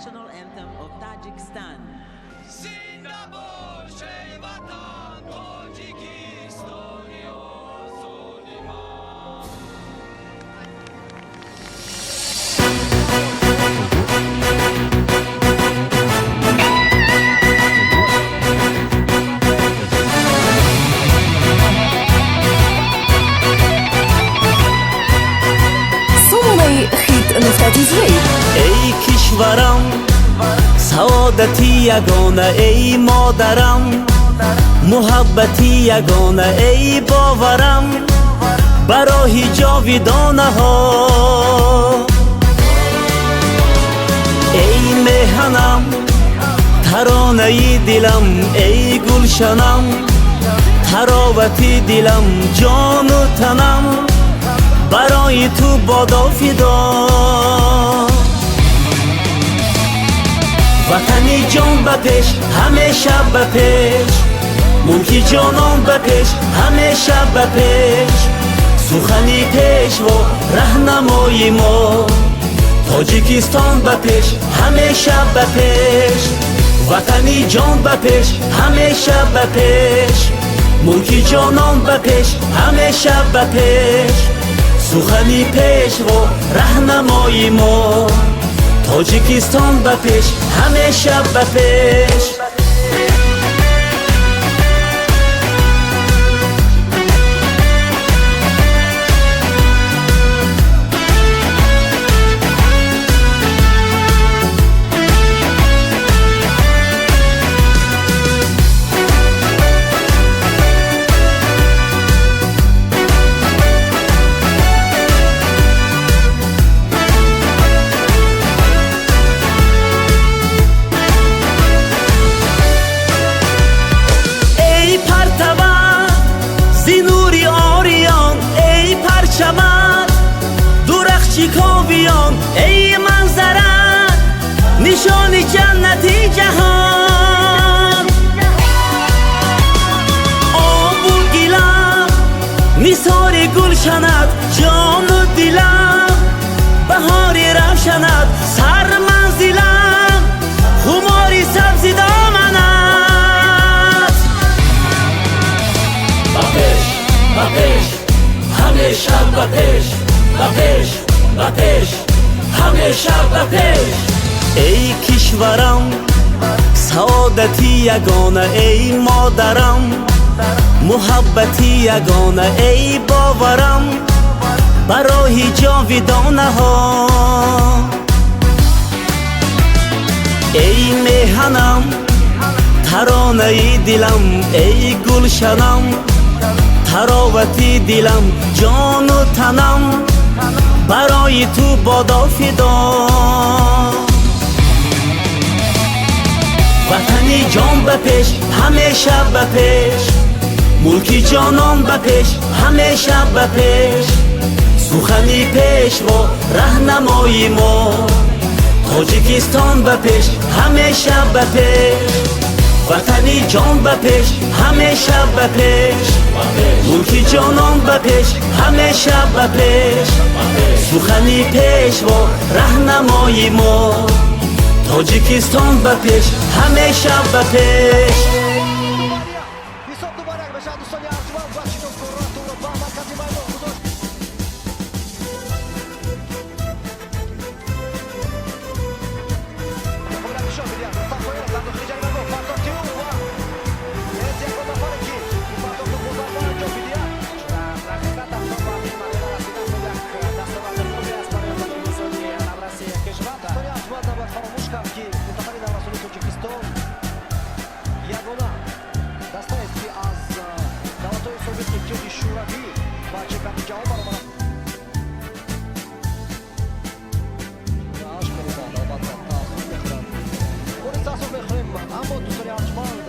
national anthem of Tajikistan. Zindabad Shayvatan Tajikistani ای کشورم سعادتی یگانه ای مادرم محبتی یگانه ای باورم برای جاویدانه ها ای مهنم ترانه ای دلم ای گلشنم تراوتی دلم جان و تنم برای تو بادا فدا وطنی جان بپیش همیشه بپیش ملکی جانان بپیش همیشه بپیش سخنی پیش و رهنمای ما تاجیکستان بپیش همیشه بپیش وطنی جان بپیش همیشه بپیش ملکی جانان بپیش همیشه بپیش سخنی پیش و رهنمای ما تاجیکستان بپیش همیشه بپیش زینوری آریان ای پرچمت درخشی کاویان ای منظرت نشانی جنتی جهان آبول گیلم نثار گلشنت جان و دلم بهار روشنت سر منزلم خماری سبزی دامنت بپیش همیشه بپیش بپیش بپیش همیشه بپیش ای کشورم سعادتی یگانه ای مادرم محبتی یگانه ای باورم برای جاویدانه ها ای مهنم ترانه ای دلم ای گلشنم تراوتی دلم جان و تنم برای تو بادا فدا وطنی جان بپیش همیشه بپیش ملکی جانان بپیش همیشه بپیش سخنی پیش و رهنمای ما تاجیکستان بپیش همیشه بپیش وطنی جان بپیش همیشه بپیش ملکی جانان بپیش همیشه بپیش سخنی پیش و رهنمای ما تاجیکستان بپیش همیشه بپیش اما دوستان